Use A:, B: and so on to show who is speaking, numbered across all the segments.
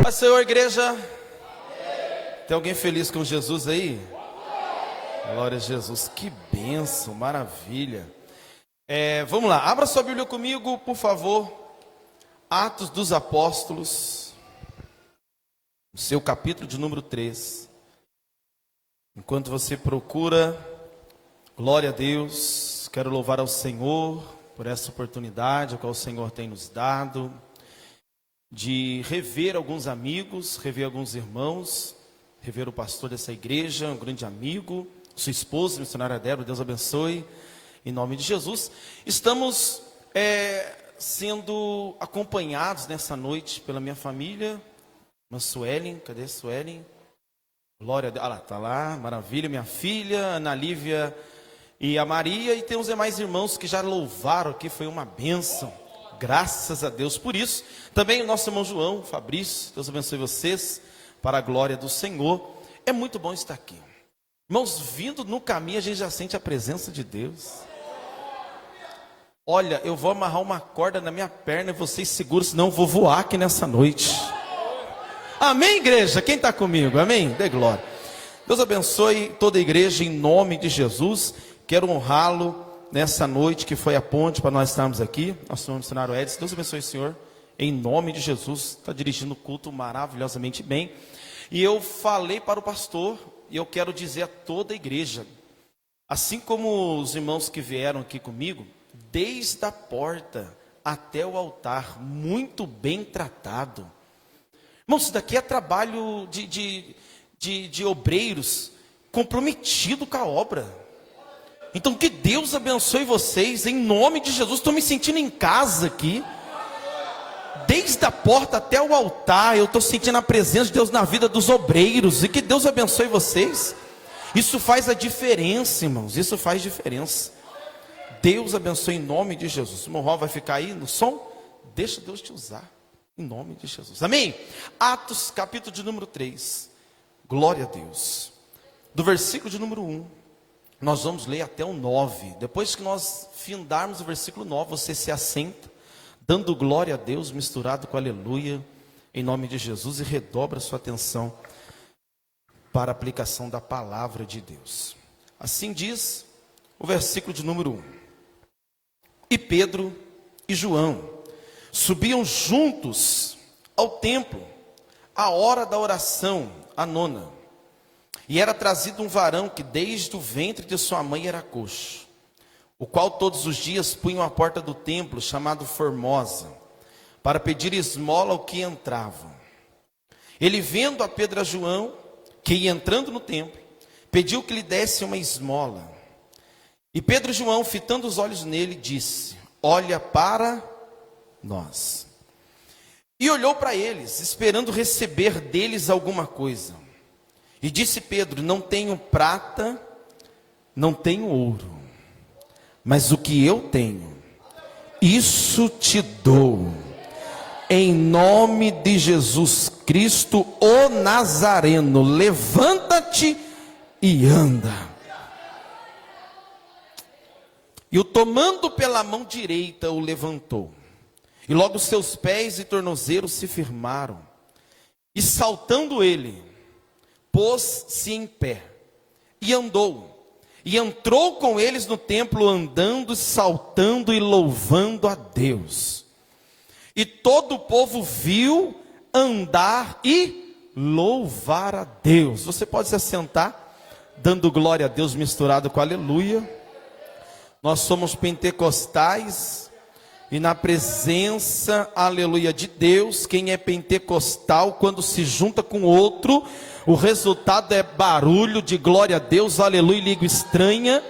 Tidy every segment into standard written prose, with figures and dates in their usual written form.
A: Paz, Senhor, igreja. Tem alguém feliz com Jesus aí? Glória a Jesus, que bênção, maravilha. Vamos lá, abra sua Bíblia comigo, por favor. Atos dos Apóstolos, o seu capítulo de número 3. Enquanto você procura, glória a Deus, quero louvar ao Senhor por essa oportunidade, a qual o Senhor tem nos dado, de rever alguns amigos, rever alguns irmãos, rever o pastor dessa igreja, um grande amigo, sua esposa, missionária Débora, Deus abençoe, em nome de Jesus. Estamos sendo acompanhados nessa noite pela minha família, irmã Suelen, cadê a Suelen? Glória a Deus, lá, está lá, maravilha, minha filha, Ana Lívia e a Maria, e tem os demais irmãos que já louvaram aqui, foi uma bênção, graças a Deus por isso. Também o nosso irmão João, Fabrício, Deus abençoe vocês, para a glória do Senhor. É muito bom estar aqui. Irmãos, vindo no caminho a gente já sente a presença de Deus. Olha, eu vou amarrar uma corda na minha perna e vocês seguram, senão eu vou voar aqui nessa noite. Amém, igreja? Quem está comigo? Amém? Dê glória. Deus abençoe toda a igreja em nome de Jesus. Quero honrá-lo nessa noite que foi a ponte para nós estarmos aqui. Nosso irmão missionário Edson, Deus abençoe o Senhor. Em nome de Jesus, está dirigindo o culto maravilhosamente bem. E eu falei para o pastor, e eu quero dizer a toda a igreja, assim como os irmãos que vieram aqui comigo, desde a porta até o altar, muito bem tratado. Irmãos, isso daqui é trabalho de obreiros comprometido com a obra. Então que Deus abençoe vocês, em nome de Jesus. Estou me sentindo em casa aqui. Desde a porta até o altar, eu estou sentindo a presença de Deus na vida dos obreiros. E que Deus abençoe vocês. Isso faz a diferença, irmãos. Isso faz diferença. Deus abençoe em nome de Jesus. O irmão Raul vai ficar aí no som? Deixa Deus te usar. Em nome de Jesus. Amém? Atos, capítulo de número 3. Glória a Deus. Do versículo de número 1. Nós vamos ler até o 9. Depois que nós findarmos o versículo 9, você se assenta, dando glória a Deus, misturado com aleluia, em nome de Jesus, e redobra sua atenção para a aplicação da palavra de Deus. Assim diz o versículo de número 1. E Pedro e João subiam juntos ao templo, à hora da oração, a nona. E era trazido um varão que desde o ventre de sua mãe era coxo, o qual todos os dias punham à porta do templo, chamado Formosa, para pedir esmola ao que entravam. Ele, vendo a Pedro e a João, que ia entrando no templo, pediu que lhe desse uma esmola. E Pedro e João, fitando os olhos nele, disse: olha para nós. E olhou para eles, esperando receber deles alguma coisa. E disse Pedro: não tenho prata, não tenho ouro, mas o que eu tenho, isso te dou. Em nome de Jesus Cristo, o Nazareno, levanta-te e anda. E o tomando pela mão direita, o levantou. E logo seus pés e tornozelos se firmaram. E saltando ele, pôs-se em pé. E andou. E entrou com eles no templo, andando, saltando e louvando a Deus. E todo o povo viu andar e louvar a Deus. Você pode se assentar, dando glória a Deus misturado com aleluia. Nós somos pentecostais e na presença, aleluia, de Deus, quem é pentecostal, quando se junta com outro, o resultado é barulho de glória a Deus, aleluia, língua estranha,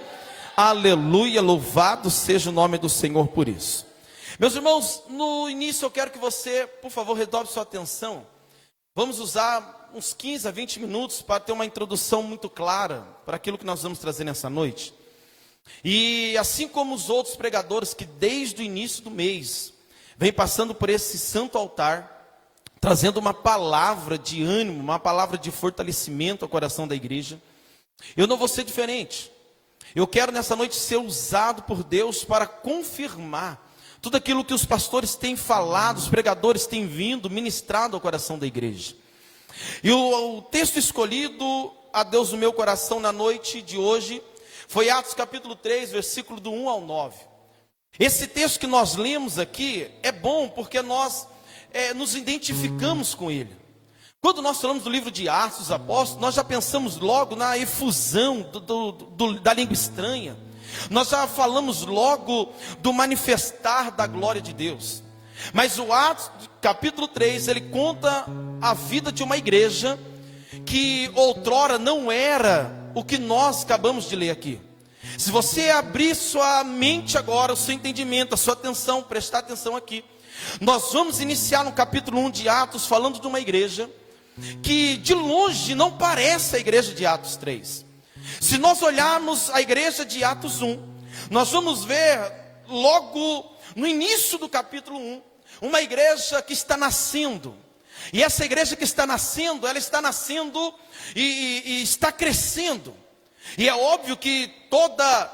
A: aleluia, louvado seja o nome do Senhor por isso. Meus irmãos, no início eu quero que você, por favor, redobre sua atenção. Vamos usar uns 15 a 20 minutos para ter uma introdução muito clara para aquilo que nós vamos trazer nessa noite. E assim como os outros pregadores que desde o início do mês vem passando por esse santo altar, trazendo uma palavra de ânimo, uma palavra de fortalecimento ao coração da igreja, eu não vou ser diferente. Eu quero nessa noite ser usado por Deus para confirmar tudo aquilo que os pastores têm falado, os pregadores têm vindo, ministrado ao coração da igreja. E o texto escolhido a Deus no meu coração na noite de hoje foi Atos capítulo 3, versículo do 1 ao 9. Esse texto que nós lemos aqui é bom porque nós nos identificamos com ele. Quando nós falamos do livro de Atos dos Apóstolos, nós já pensamos logo na efusão da língua estranha. Nós já falamos logo do manifestar da glória de Deus. Mas o Atos capítulo 3, ele conta a vida de uma igreja que outrora não era o que nós acabamos de ler aqui. Se você abrir sua mente agora, o seu entendimento, a sua atenção, prestar atenção aqui, nós vamos iniciar no capítulo 1 de Atos, falando de uma igreja que de longe não parece a igreja de Atos 3. Se nós olharmos a igreja de Atos 1, nós vamos ver logo no início do capítulo 1, uma igreja que está nascendo. E essa igreja que está nascendo, ela está nascendo e está crescendo. E é óbvio que toda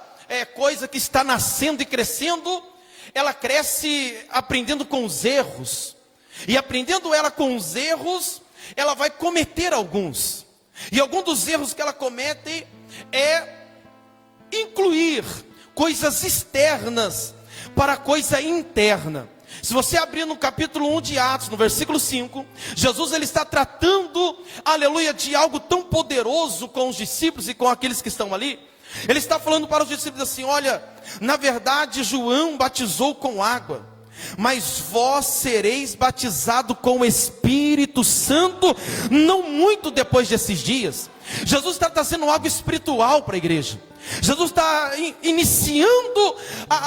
A: coisa que está nascendo e crescendo, ela cresce aprendendo com os erros. E aprendendo ela com os erros, ela vai cometer alguns. E algum dos erros que ela comete é incluir coisas externas para a coisa interna. Se você abrir no capítulo 1 de Atos, no versículo 5, Jesus ele está tratando, aleluia, de algo tão poderoso com os discípulos e com aqueles que estão ali. Ele está falando para os discípulos assim: olha, na verdade João batizou com água, mas vós sereis batizados com o Espírito Santo, não muito depois desses dias. Jesus está trazendo algo espiritual para a igreja. Jesus está iniciando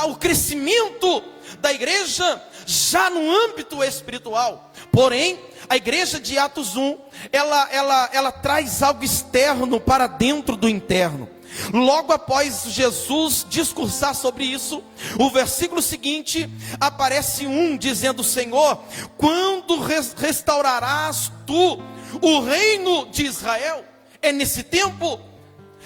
A: o crescimento da igreja já no âmbito espiritual. Porém, a igreja de Atos 1, ela traz algo externo para dentro do interno. Logo após Jesus discursar sobre isso, o versículo seguinte, aparece dizendo: Senhor, quando restaurarás tu o reino de Israel? É nesse tempo?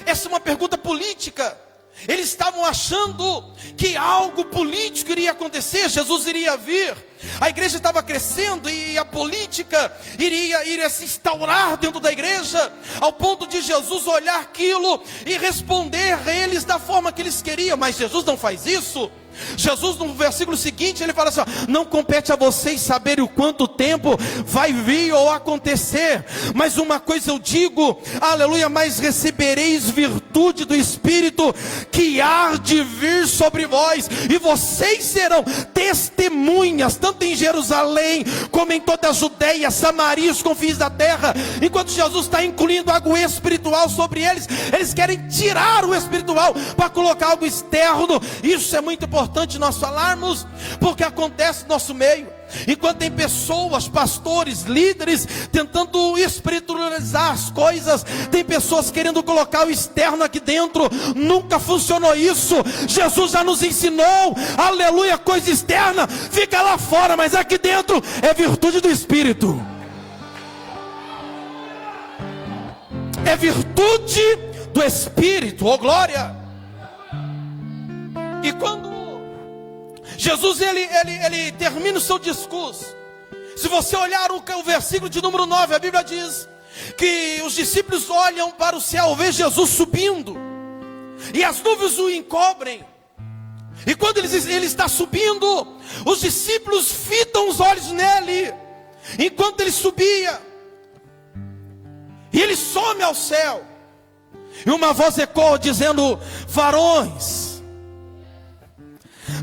A: Essa é uma pergunta política. Eles estavam achando que algo político iria acontecer, Jesus iria vir, a igreja estava crescendo e a política iria se instaurar dentro da igreja, ao ponto de Jesus olhar aquilo e responder a eles da forma que eles queriam. Mas Jesus não faz isso. Jesus no versículo seguinte, ele fala assim: não compete a vocês saberem o quanto tempo vai vir ou acontecer, mas uma coisa eu digo, aleluia, mas recebereis virtude do Espírito que há de vir sobre vós, e vocês serão testemunhas, tanto em Jerusalém, como em toda a Judeia, Samaria, os confins da terra. Enquanto Jesus está incluindo algo espiritual sobre eles, eles querem tirar o espiritual para colocar algo externo. Isso é muito importante nós falarmos, porque acontece no nosso meio. Enquanto tem pessoas, pastores, líderes tentando espiritualizar as coisas, tem pessoas querendo colocar o externo aqui dentro. Nunca funcionou isso. Jesus já nos ensinou, aleluia, coisa externa fica lá fora, mas aqui dentro é virtude do Espírito, é virtude do Espírito, oh glória. E quando Jesus ele termina o seu discurso, se você olhar o versículo de número 9, a Bíblia diz que os discípulos olham para o céu, vê Jesus subindo, e as nuvens o encobrem. E quando ele está subindo, os discípulos fitam os olhos nele, enquanto ele subia, e ele some ao céu, e uma voz ecoa dizendo: varões,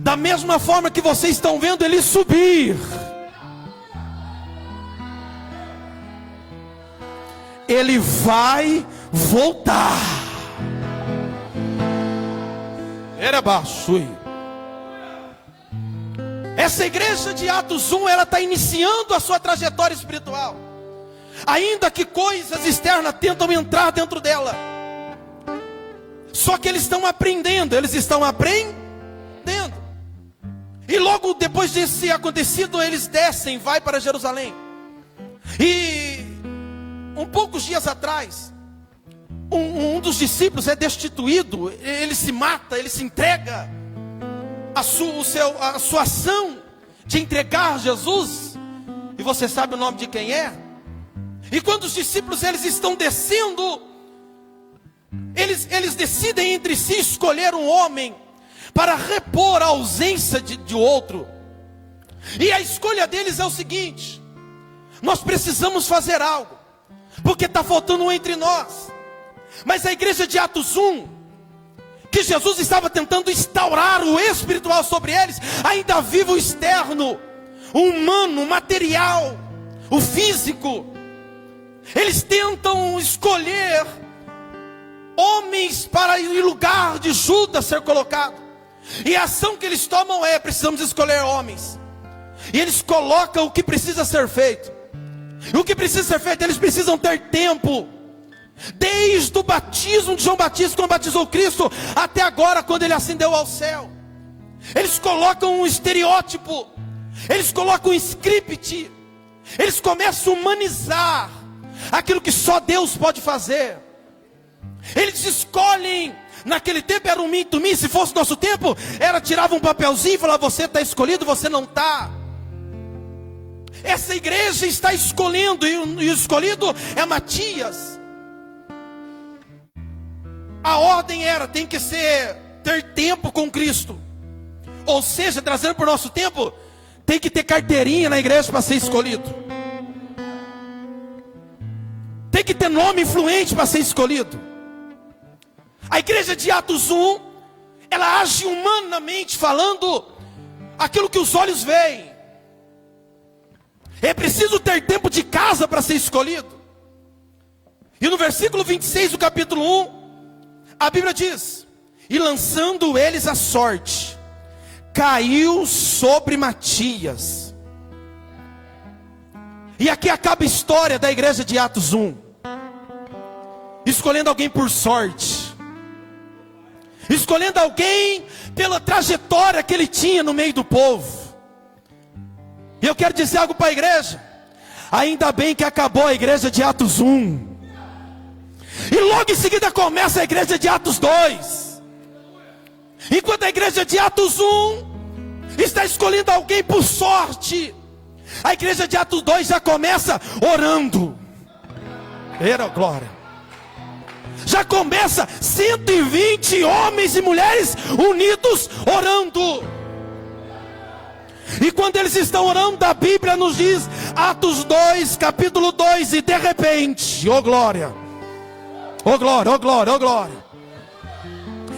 A: da mesma forma que vocês estão vendo ele subir, ele vai voltar. Era baixo. Essa igreja de Atos 1, ela está iniciando a sua trajetória espiritual, ainda que coisas externas tentam entrar dentro dela. Só que eles estão aprendendo. E logo depois desse acontecido, eles descem, vai para Jerusalém. E poucos dias atrás, um dos discípulos é destituído, ele se mata, ele se entrega. a sua ação de entregar Jesus, e você sabe o nome de quem é? E quando os discípulos eles estão descendo, eles decidem entre si escolher um homem para repor a ausência de outro. E a escolha deles é o seguinte: nós precisamos fazer algo, porque está faltando um entre nós. Mas a igreja de Atos 1, que Jesus estava tentando instaurar o espiritual sobre eles, ainda vive o externo, o humano, o material, o físico. Eles tentam escolher homens para em lugar de Judas ser colocado. E a ação que eles tomam é: precisamos escolher homens. E eles colocam o que precisa ser feito. E o que precisa ser feito, eles precisam ter tempo. Desde o batismo de João Batista, quando batizou Cristo, até agora, quando ele ascendeu ao céu. Eles colocam um estereótipo, eles colocam um script, eles começam a humanizar aquilo que só Deus pode fazer. Eles escolhem, naquele tempo era um mim, tu mim, se fosse nosso tempo, era tirava um papelzinho e falava: você está escolhido, você não está. Essa igreja está escolhendo, e o escolhido é Matias. A ordem era, tem que ter tempo com Cristo. Ou seja, trazendo para o nosso tempo, tem que ter carteirinha na igreja para ser escolhido. Tem que ter nome influente para ser escolhido. A igreja de Atos 1, ela age humanamente falando aquilo que os olhos veem. É preciso ter tempo de casa para ser escolhido. E no versículo 26 do capítulo 1, a Bíblia diz: e lançando eles a sorte, caiu sobre Matias. E aqui acaba a história da igreja de Atos 1. Escolhendo alguém por sorte, escolhendo alguém pela trajetória que ele tinha no meio do povo. E eu quero dizer algo para a igreja: ainda bem que acabou a igreja de Atos 1. E logo em seguida começa a igreja de Atos 2. Enquanto a igreja de Atos 1 está escolhendo alguém por sorte, a igreja de Atos 2 já começa orando. Era glória. Já começa 120 homens e mulheres unidos orando. E quando eles estão orando, a Bíblia nos diz, Atos 2, capítulo 2, e de repente, oh glória, oh glória, oh glória, oh glória.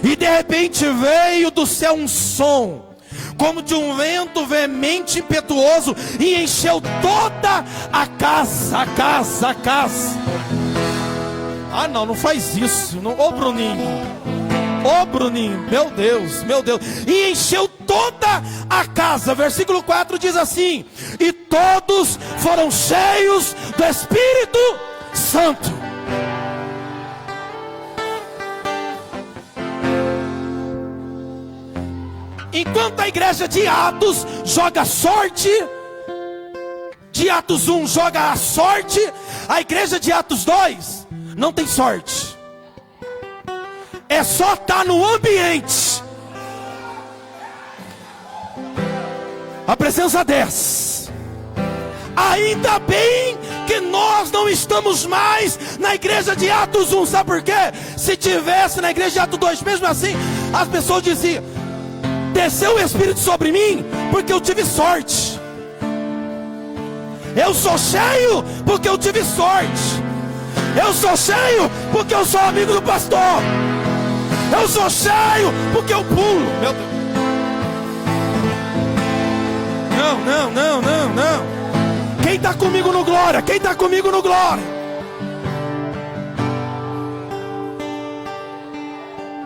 A: E de repente veio do céu um som, como de um vento veemente e impetuoso, e encheu toda a casa. Ah não, não faz isso, não. Ô Bruninho, meu Deus, e encheu toda a casa. Versículo 4 diz assim: e todos foram cheios do Espírito Santo. Enquanto a igreja de Atos joga sorte, de Atos 1 joga a sorte, a igreja de Atos 2 não tem sorte. É só estar no ambiente. A presença desce. Ainda bem que nós não estamos mais na igreja de Atos 1. Sabe por quê? Se tivesse na igreja de Atos 2, mesmo assim, as pessoas diziam: desceu o Espírito sobre mim porque eu tive sorte. Eu sou cheio porque eu tive sorte. Eu sou cheio porque eu sou amigo do pastor. Eu sou cheio porque eu pulo. Meu Deus. Não. Quem está comigo no glória? Quem está comigo no glória?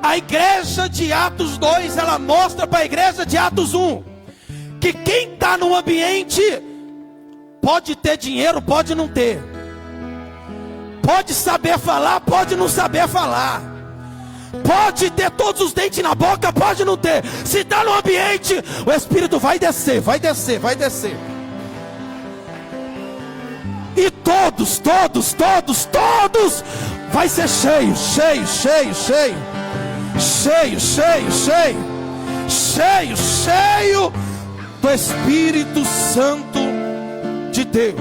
A: A igreja de Atos 2, ela mostra para a igreja de Atos 1 que quem está no ambiente pode ter dinheiro, pode não ter. Pode saber falar, pode não saber falar. Pode ter todos os dentes na boca, pode não ter. Se está no ambiente, o Espírito vai descer. E todos vai ser cheio. cheio do Espírito Santo de Deus.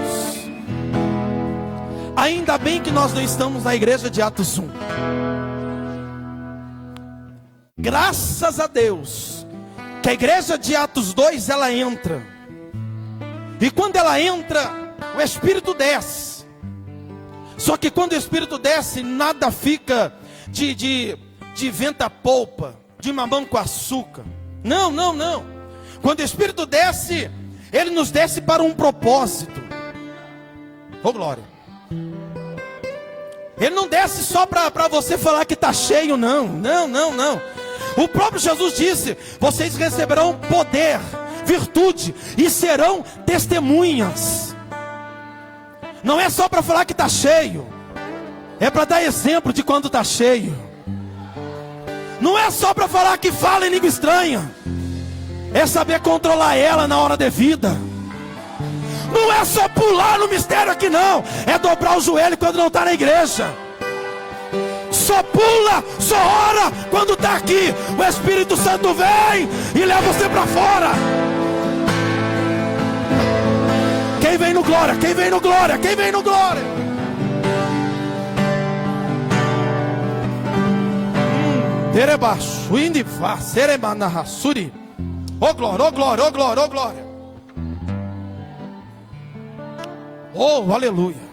A: Ainda bem que nós não estamos na igreja de Atos 1. Graças a Deus que a igreja de Atos 2 ela entra. E quando ela entra, o Espírito desce. Só que quando o Espírito desce, nada fica de venta-polpa, de mamão com açúcar. Não. Quando o Espírito desce, ele nos desce para um propósito. Oh glória. Ele não desce só para você falar que está cheio, não. O próprio Jesus disse: vocês receberão poder, virtude e serão testemunhas. Não é só para falar que está cheio, é para dar exemplo de quando está cheio. Não é só para falar que fala em língua estranha, é saber controlar ela na hora devida. Não é só pular no mistério aqui não, é dobrar o joelho quando não está na igreja. Só pula, só ora quando está aqui. O Espírito Santo vem e leva você para fora. Quem vem no glória? Quem vem no glória? Quem vem no glória? Derebaixo, indiva, seremanahasuri. Oh glória, oh glória, oh glória, oh glória. Oh aleluia.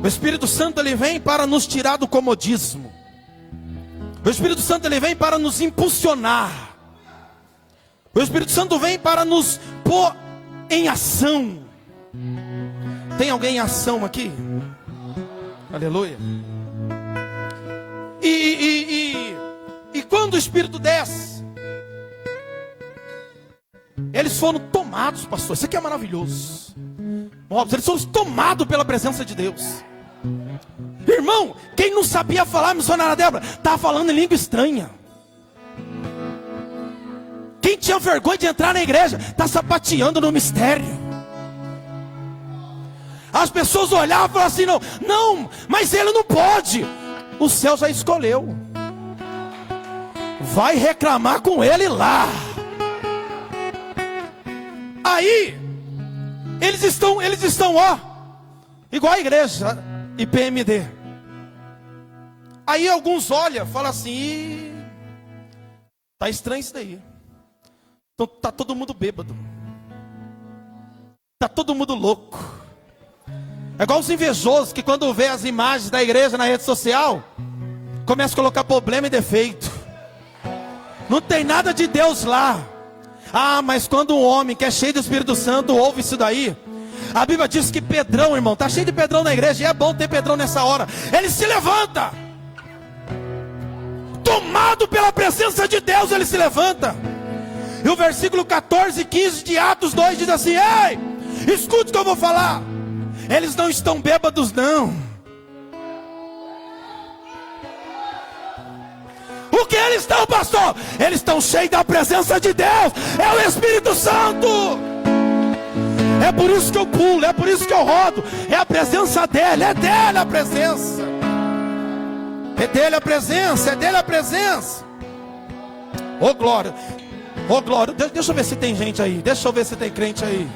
A: O Espírito Santo ele vem para nos tirar do comodismo. O Espírito Santo ele vem para nos impulsionar. O Espírito Santo vem para nos pôr em ação. Tem alguém em ação aqui? Aleluia. E quando o Espírito desce, eles foram tomados, pastor. Isso aqui é maravilhoso. Eles foram tomados pela presença de Deus. Irmão, quem não sabia falar, missionária Débora, estava falando em língua estranha. Quem tinha vergonha de entrar na igreja, está sapateando no mistério. As pessoas olhavam e falavam assim: não, mas ele não pode. O céu já escolheu. Vai reclamar com ele lá. Aí eles estão, ó, igual a igreja IPMD. Aí alguns olham, falam assim: tá estranho isso daí. Então tá todo mundo bêbado. Tá todo mundo louco. É igual os invejosos que quando vê as imagens da igreja na rede social, começa a colocar problema e defeito. Não tem nada de Deus lá. Ah, mas quando um homem que é cheio do Espírito Santo ouve isso daí, a Bíblia diz que Pedrão, irmão, está cheio de Pedrão na igreja, e é bom ter Pedrão nessa hora. Ele se levanta, tomado pela presença de Deus, ele se levanta. E o versículo 14 e 15 de Atos 2 diz assim: ei, escute o que eu vou falar. Eles não estão bêbados não. O que eles estão, pastor? Eles estão cheios da presença de Deus. É o Espírito Santo. É por isso que eu pulo, é por isso que eu rodo. É a presença dele, é dele a presença. É dele a presença, é dele a presença. Oh glória, oh glória. Deixa eu ver se tem gente aí, deixa eu ver se tem crente aí.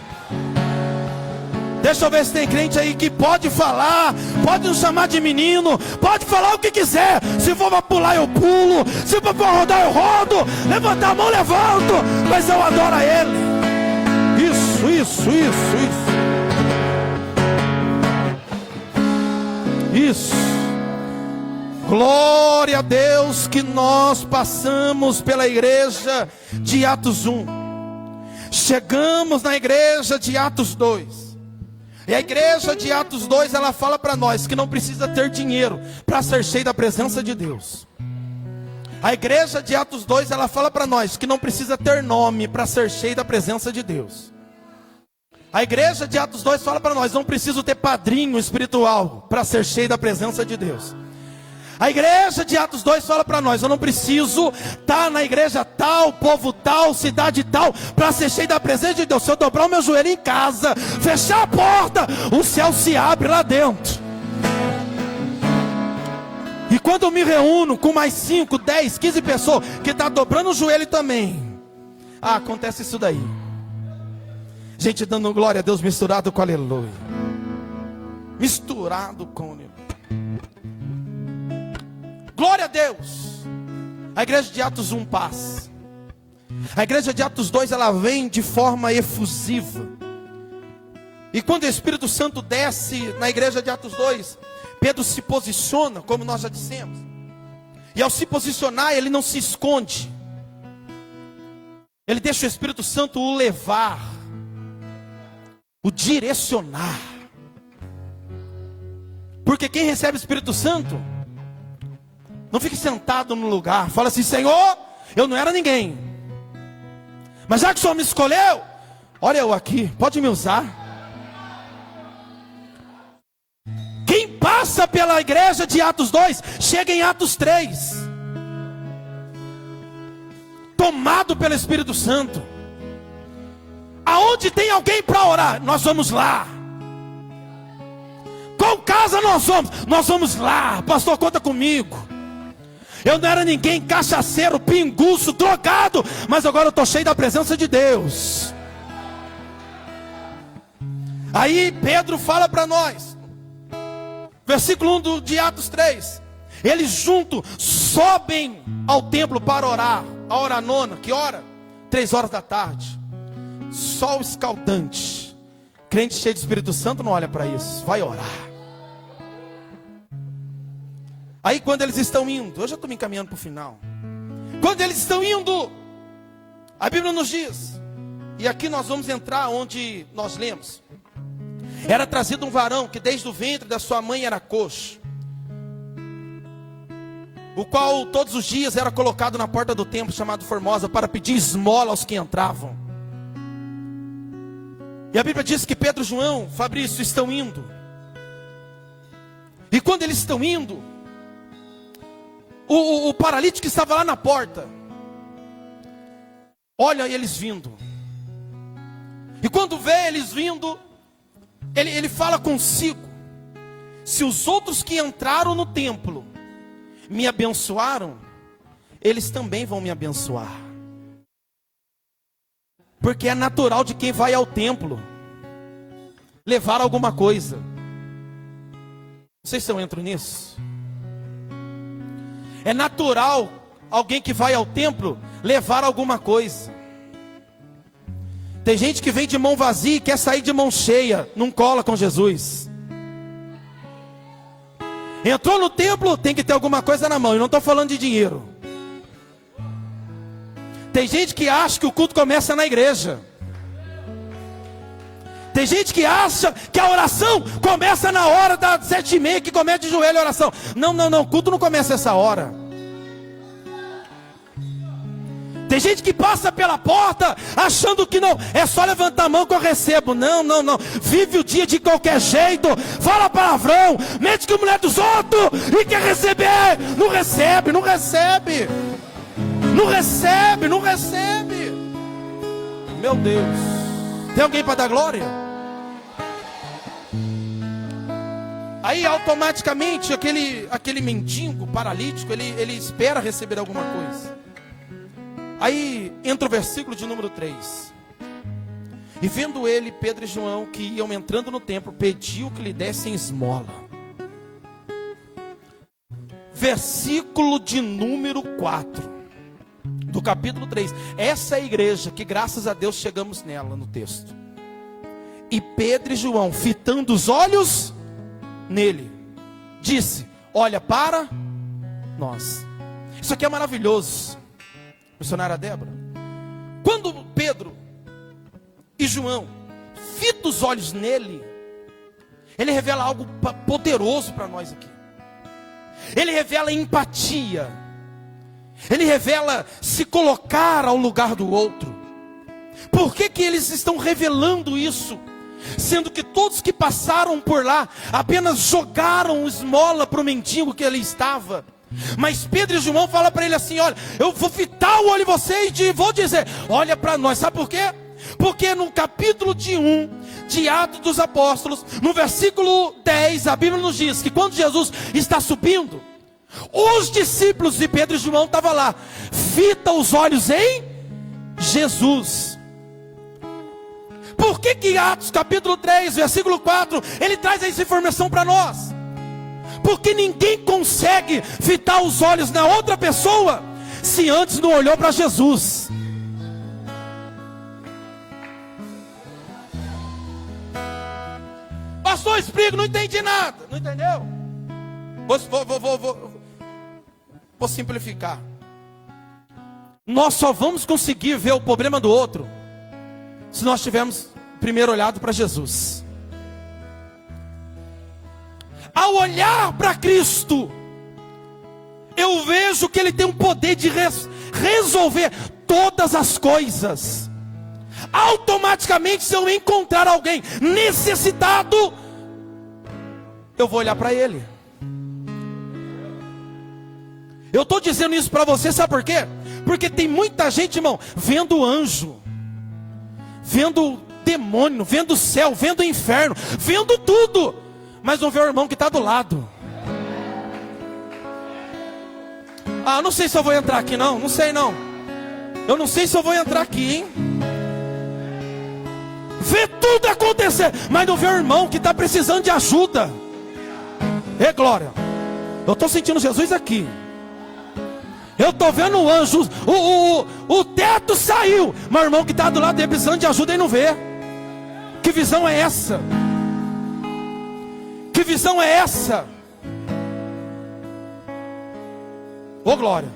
A: Deixa eu ver se tem crente aí que pode falar, pode nos chamar de menino, pode falar o que quiser. Se for para pular eu pulo, se for para rodar eu rodo, levantar a mão levanto, mas eu adoro a ele. Isso. Glória a Deus que nós passamos pela igreja de Atos 1. Chegamos na igreja de Atos 2. E a igreja de Atos 2, ela fala para nós que não precisa ter dinheiro para ser cheio da presença de Deus. A igreja de Atos 2, ela fala para nós que não precisa ter nome para ser cheio da presença de Deus. A igreja de Atos 2 fala para nós: não preciso ter padrinho espiritual para ser cheio da presença de Deus. A igreja de Atos 2 fala para nós: eu não preciso estar na igreja tal, povo tal, cidade tal, para ser cheio da presença de Deus. Se eu dobrar o meu joelho em casa, fechar a porta, o céu se abre lá dentro. quando eu me reúno com mais 5, 10, 15 pessoas que está dobrando o joelho também, acontece isso daí. Gente dando glória a Deus misturado com aleluia. Misturado com aleluia. Glória a Deus. A igreja de Atos 1 passa. A igreja de Atos 2 ela vem de forma efusiva. E quando o Espírito Santo desce na igreja de Atos 2, Pedro se posiciona, como nós já dissemos. E ao se posicionar, ele não se esconde. Ele deixa o Espírito Santo o levar, o direcionar. Porque quem recebe o Espírito Santo não fica sentado no lugar, fala assim: Senhor, eu não era ninguém, mas já que o Senhor me escolheu, olha eu aqui, pode me usar. Quem passa pela igreja de Atos 2, chega em Atos 3, tomado pelo Espírito Santo. Aonde tem alguém para orar, nós vamos lá. Qual casa nós vamos lá. Pastor, conta comigo. Eu não era ninguém, cachaceiro, pinguço, drogado, mas agora eu estou cheio da presença de Deus. Aí Pedro fala para nós, versículo 1 de Atos 3. Eles juntos sobem ao templo para orar. A hora nona, que hora? 3 horas da tarde. Sol escaldante. Crente cheio de Espírito Santo não olha para isso, vai orar. Aí quando eles estão indo, eu já estou me encaminhando para o final. Quando eles estão indo, a Bíblia nos diz, e aqui nós vamos entrar onde nós lemos. Era trazido um varão que desde o ventre da sua mãe era coxo, o qual todos os dias era colocado na porta do templo chamado Formosa para pedir esmola aos que entravam. E a Bíblia diz que Pedro, João, Fabrício estão indo. E quando eles estão indo, o paralítico que estava lá na porta olha eles vindo. E quando vê eles vindo, ele fala consigo: se os outros que entraram no templo me abençoaram, eles também vão me abençoar. Porque é natural de quem vai ao templo levar alguma coisa. Não sei se eu entro nisso. É natural alguém que vai ao templo levar alguma coisa. Tem gente que vem de mão vazia e quer sair de mão cheia, não cola com Jesus. Entrou no templo, tem que ter alguma coisa na mão, e não estou falando de dinheiro. Tem gente que acha que o culto começa na igreja. Tem gente que acha que a oração começa na hora das 7h30, que começa de joelho a oração. Não, o culto não começa essa hora. Tem gente que passa pela porta achando que não, é só levantar a mão que eu recebo. Não. Vive o dia de qualquer jeito, fala palavrão, mente que mulher dos outros e quer receber. Não recebe. Meu Deus. Tem alguém para dar glória? Aí automaticamente aquele mendigo paralítico, ele espera receber alguma coisa. Aí entra o versículo de número 3. E vendo ele, Pedro e João, que iam entrando no templo, pediu que lhe dessem esmola. Versículo de número 4 do capítulo 3. Essa é a igreja que, graças a Deus, chegamos nela no texto. E Pedro e João, fitando os olhos nele, disse: olha para nós. Isso aqui é maravilhoso. Missionária Débora, quando Pedro e João fitam os olhos nele, ele revela algo poderoso para nós aqui. Ele revela empatia. Ele revela se colocar ao lugar do outro. Por que eles estão revelando isso? Sendo que todos que passaram por lá apenas jogaram esmola para o mendigo que ali estava. Mas Pedro e João falam para ele assim: olha, eu vou fitar o olho em vocês e vou dizer, olha para nós. Sabe por quê? Porque no capítulo de 1 de Atos dos Apóstolos, no versículo 10, a Bíblia nos diz que quando Jesus está subindo, Os discípulos de Pedro e João estavam lá, fita os olhos em Jesus. Por que Atos capítulo 3, versículo 4, ele traz essa informação para nós? Porque ninguém consegue fitar os olhos na outra pessoa se antes não olhou para Jesus. Pastor, explica, não entendi nada. Não entendeu? Vou simplificar. Nós só vamos conseguir ver o problema do outro se nós tivermos primeiro olhado para Jesus. Ao olhar para Cristo, eu vejo que Ele tem um poder de resolver todas as coisas. Automaticamente, se eu encontrar alguém necessitado, eu vou olhar para ele. Eu estou dizendo isso para você, sabe por quê? Porque tem muita gente, irmão, vendo anjo, vendo demônio, vendo céu, vendo inferno, vendo tudo, mas não vê o irmão que está do lado. Ah, não sei se eu vou entrar aqui não, não sei não. Eu não sei se eu vou entrar aqui, hein? Vê tudo acontecer, mas não vê o irmão que está precisando de ajuda. Ê, glória. Eu estou sentindo Jesus aqui. Eu estou vendo o anjo, o teto saiu, mas o irmão que está do lado dele precisando de ajuda e não vê. Que visão é essa? Que visão é essa? Ô glória.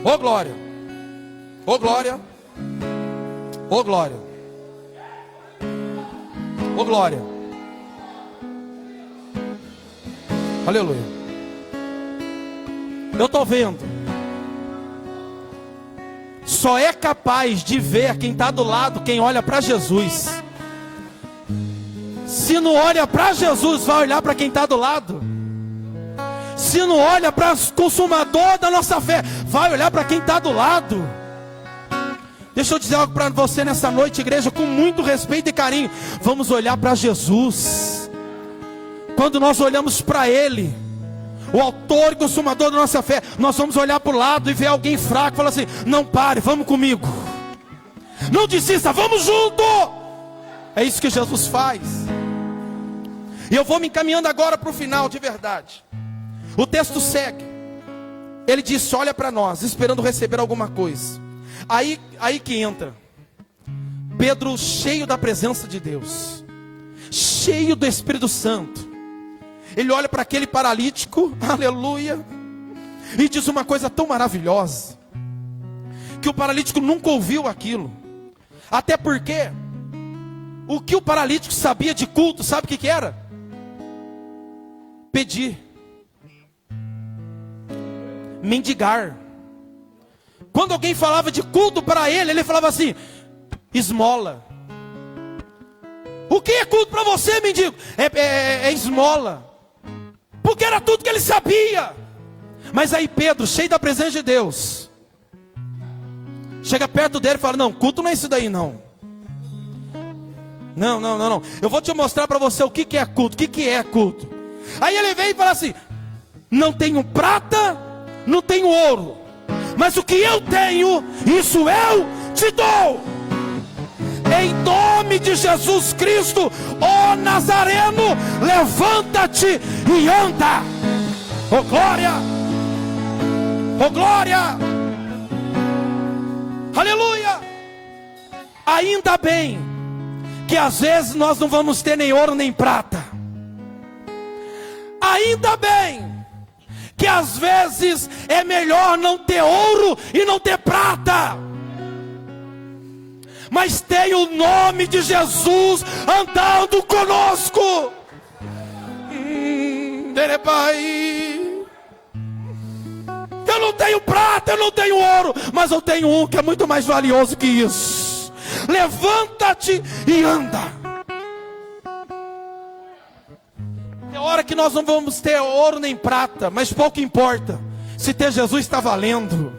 A: Ô glória. Ô glória. Ô glória. Ô glória. Aleluia. Eu estou vendo. Só é capaz de ver quem está do lado, quem olha para Jesus. Se não olha para Jesus, vai olhar para quem está do lado. Se não olha para o consumador da nossa fé, vai olhar para quem está do lado. Deixa eu dizer algo para você nessa noite, igreja, com muito respeito e carinho. Vamos olhar para Jesus. Quando nós olhamos para Ele, o autor e consumador da nossa fé, nós vamos olhar para o lado e ver alguém fraco e falar assim: não pare, vamos comigo. Não desista, vamos junto. É isso que Jesus faz. E eu vou me encaminhando agora para o final de verdade. O texto segue. Ele diz: olha para nós, esperando receber alguma coisa. Aí que entra Pedro, cheio da presença de Deus, cheio do Espírito Santo. Ele olha para aquele paralítico, aleluia, e diz uma coisa tão maravilhosa, que o paralítico nunca ouviu aquilo. Até porque o que o paralítico sabia de culto, sabe o que era? Pedir, mendigar. Quando alguém falava de culto para ele, ele falava assim: esmola. O que é culto para você, mendigo? É esmola. Porque era tudo que ele sabia. Mas aí Pedro, cheio da presença de Deus, chega perto dele e fala: não, culto não é isso daí não. Não. Eu vou te mostrar para você o que é culto. O que é culto? Aí ele vem e fala assim: não tenho prata, não tenho ouro, mas o que eu tenho, isso eu te dou. Em nome de Jesus Cristo, ó Nazareno, levanta-te e anda. Oh glória! Oh glória! Aleluia! Ainda bem que às vezes nós não vamos ter nem ouro nem prata. Ainda bem que às vezes é melhor não ter ouro e não ter prata, mas tem o nome de Jesus andando conosco. Eu não tenho prata, eu não tenho ouro, mas eu tenho um que é muito mais valioso que isso. Levanta-te e anda. É hora que nós não vamos ter ouro nem prata, mas pouco importa. Se ter Jesus está valendo.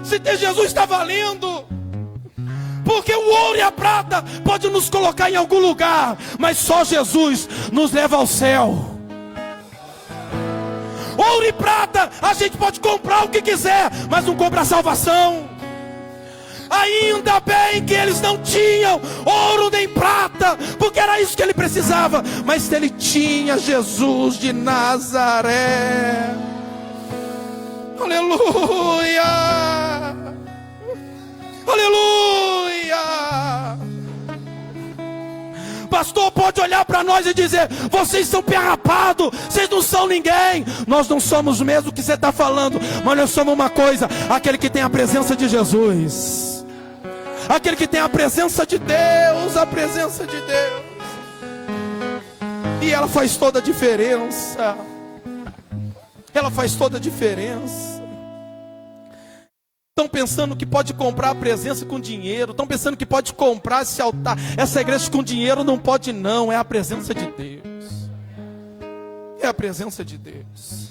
A: Se ter Jesus está valendo. Porque o ouro e a prata pode nos colocar em algum lugar, mas só Jesus nos leva ao céu. Ouro e prata, a gente pode comprar o que quiser, mas não compra a salvação. Ainda bem que eles não tinham ouro nem prata, porque era isso que ele precisava, mas ele tinha Jesus de Nazaré. Aleluia, aleluia. Pastor pode olhar para nós e dizer: vocês são perrapados, vocês não são ninguém. Nós não somos mesmo o que você está falando, mas nós somos uma coisa: aquele que tem a presença de Jesus, aquele que tem a presença de Deus, a presença de Deus. E ela faz toda a diferença. Ela faz toda a diferença. Estão pensando que pode comprar a presença com dinheiro. Estão pensando que pode comprar esse altar, essa igreja com dinheiro. Não pode não, é a presença de Deus. É a presença de Deus.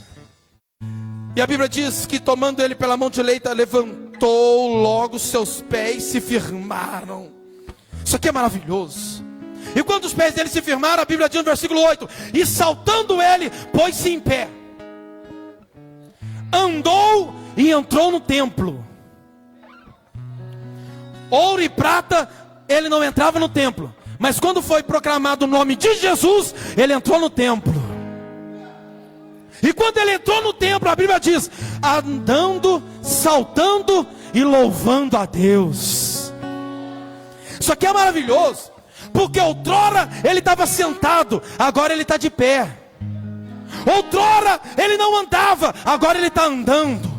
A: E a Bíblia diz que tomando ele pela mão direita, levantou logo seus pés se firmaram. Isso aqui é maravilhoso. E quando os pés dele se firmaram, a Bíblia diz no versículo 8: e saltando ele, pôs-se em pé, andou e entrou no templo. Ouro e prata, ele não entrava no templo, mas quando foi proclamado o nome de Jesus, ele entrou no templo. E quando ele entrou no templo, a Bíblia diz: andando, saltando e louvando a Deus. Isso aqui é maravilhoso, porque outrora ele estava sentado, agora ele está de pé. Outrora ele não andava, agora ele está andando.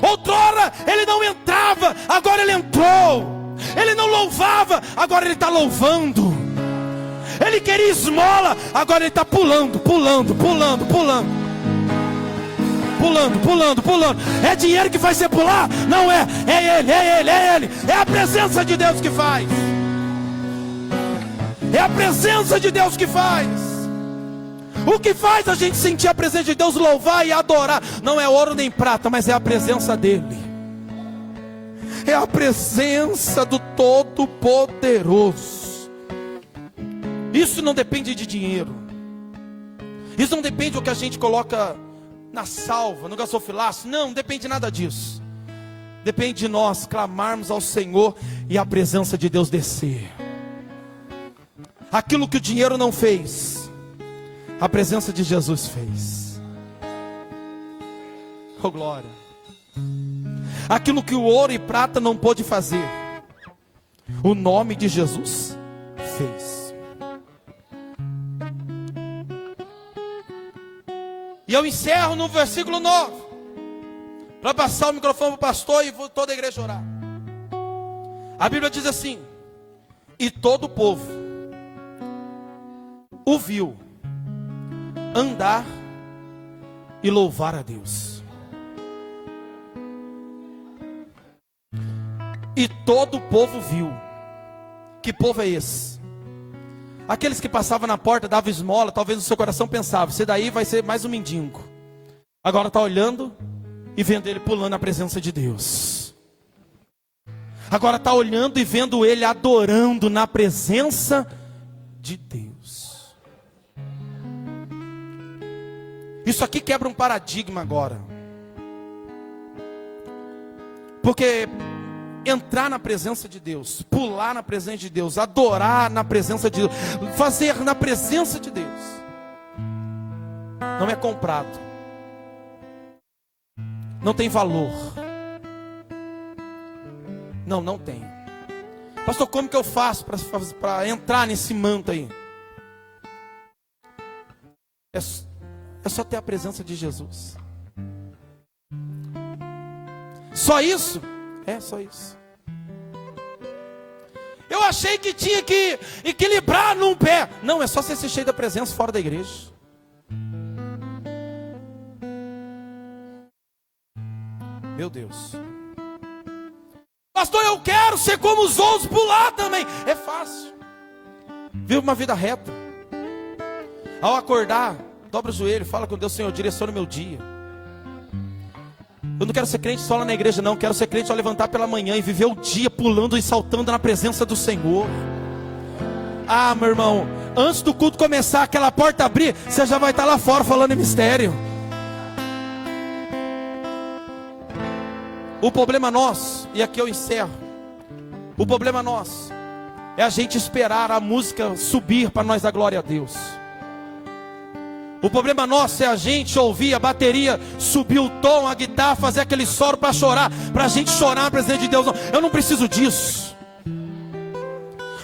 A: Outrora ele não entrava, agora ele entrou. Ele não louvava, agora ele está louvando. Ele queria esmola, agora ele está pulando, pulando, pulando, pulando. Pulando, pulando, pulando. É dinheiro que faz você pular? Não é, é ele, é ele, é ele. É a presença de Deus que faz. É a presença de Deus que faz. O que faz a gente sentir a presença de Deus, louvar e adorar, não é ouro nem prata, mas é a presença dele. É a presença do Todo-Poderoso. Isso não depende de dinheiro. Isso não depende do que a gente coloca na salva, no gasofilaço. Não depende de nada disso. Depende de nós clamarmos ao Senhor e a presença de Deus descer. Aquilo que o dinheiro não fez, a presença de Jesus fez. Oh glória. Aquilo que o ouro e prata não pôde fazer, o nome de Jesus fez. E eu encerro no versículo 9, para passar o microfone para o pastor e toda a igreja orar. A Bíblia diz assim: e todo o povo o viu andar e louvar a Deus. E todo o povo viu. Que povo é esse? Aqueles que passavam na porta, davam esmola. Talvez no seu coração pensava: esse daí vai ser mais um mendigo. Agora está olhando e vendo ele pulando na presença de Deus. Agora está olhando e vendo ele adorando na presença de Deus. Isso aqui quebra um paradigma agora. Porque entrar na presença de Deus, pular na presença de Deus, adorar na presença de Deus, fazer na presença de Deus, não é comprado, não tem valor. Não tem. Pastor, como que eu faço para entrar nesse manto aí? É só ter a presença de Jesus. Só isso? É só isso. Eu achei que tinha que equilibrar num pé. Não, é só você ser cheio da presença fora da igreja. Meu Deus. Pastor, eu quero ser como os outros, pular também. É fácil. Viva uma vida reta. Ao acordar, dobra o joelho, fala com Deus: Senhor, direciona o meu dia. Eu não quero ser crente só lá na igreja, não. Quero ser crente só levantar pela manhã e viver o dia pulando e saltando na presença do Senhor. Ah, meu irmão, antes do culto começar, aquela porta abrir, você já vai estar lá fora falando em mistério. O problema nosso, e aqui eu encerro, o problema nosso é a gente esperar a música subir para nós dar glória a Deus. O problema nosso é a gente ouvir a bateria subir o tom, a guitarra, fazer aquele solo para chorar, para a gente chorar na presença de Deus. Não, eu não preciso disso.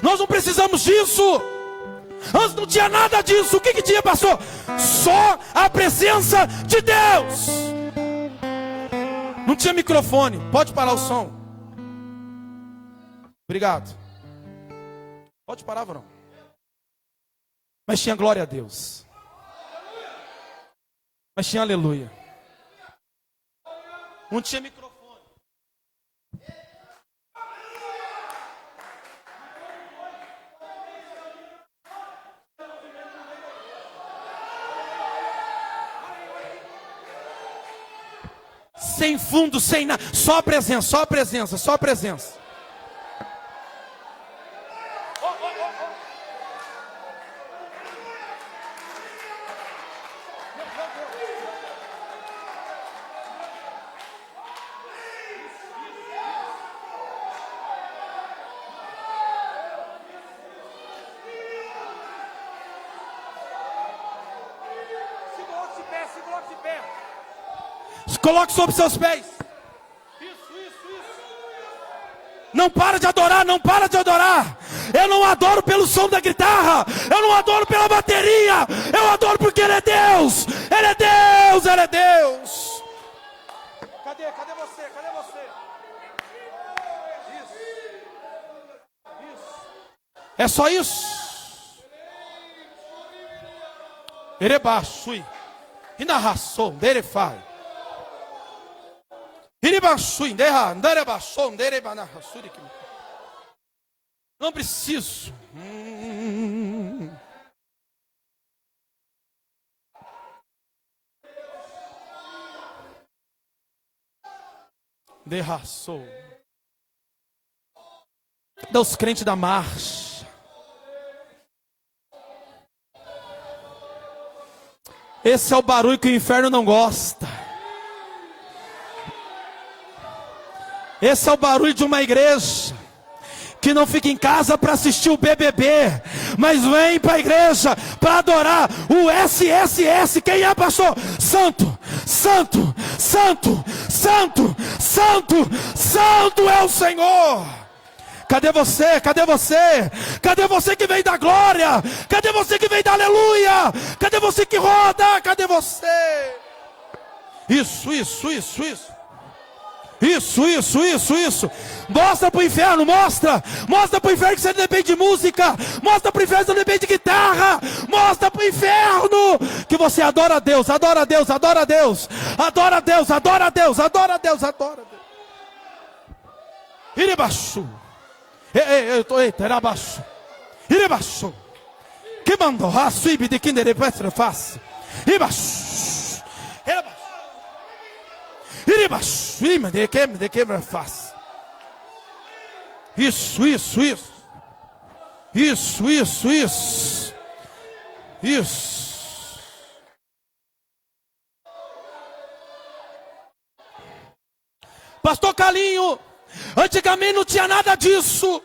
A: Nós não precisamos disso. Antes não tinha nada disso. O que tinha, pastor? Só a presença de Deus. Não tinha microfone. Pode parar o som. Obrigado. Pode parar, varão. Mas tinha glória a Deus. Mas tinha aleluia. Não tinha microfone. Sem fundo, sem nada. Só a presença, só a presença, só a presença. Coloque sobre seus pés. Isso. Não para de adorar, não para de adorar. Eu não adoro pelo som da guitarra. Eu não adoro pela bateria. Eu adoro porque Ele é Deus. Ele é Deus, Ele é Deus. Cadê você? Cadê você? Isso. É só isso. Ele é baixo. E na ração dele faz. Não preciso. Derraçou. Cadê os crentes da marcha? Esse é o barulho que o inferno não gosta. Esse é o barulho de uma igreja que não fica em casa para assistir o BBB, mas vem para a igreja para adorar o SSS. Quem é, pastor? Santo, Santo, Santo, Santo, Santo, Santo é o Senhor. Cadê você? Cadê você? Cadê você que vem da glória? Cadê você que vem da aleluia? Cadê você que roda? Cadê você? Isso. Isso. Mostra pro inferno, mostra pro inferno que você não depende de música. Mostra pro inferno que você não depende de guitarra. Mostra pro inferno que você adora a Deus, adora a Deus, adora a Deus. Adora a Deus, adora a Deus, adora a Deus, adora a Deus. Iribaixo. Eita, era baixo. Iribaixo. Que mandou? A suíbe de quem deve ser fácil. Iribaixo. Iribaixo. De quebra face. Isso. Pastor Calinho, antigamente não tinha nada disso.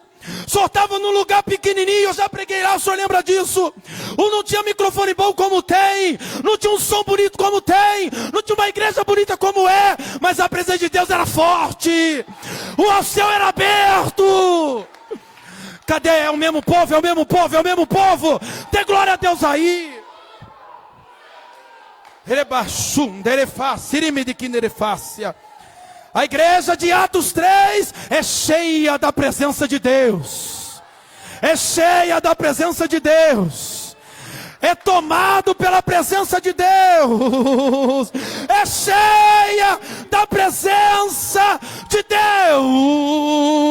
A: Só estava num lugar pequenininho, eu já preguei lá, o senhor lembra disso? Não tinha microfone bom como tem, não tinha um som bonito como tem, não tinha uma igreja bonita como é, mas a presença de Deus era forte, o céu era aberto. Cadê? É o mesmo povo, é o mesmo povo, é o mesmo povo. Dê glória a Deus aí. Ele é baixum, ele é fácil, ele de quem ele fácil. A igreja de Atos 3 é cheia da presença de Deus. É cheia da presença de Deus. É tomado pela presença de Deus. É cheia da presença de Deus.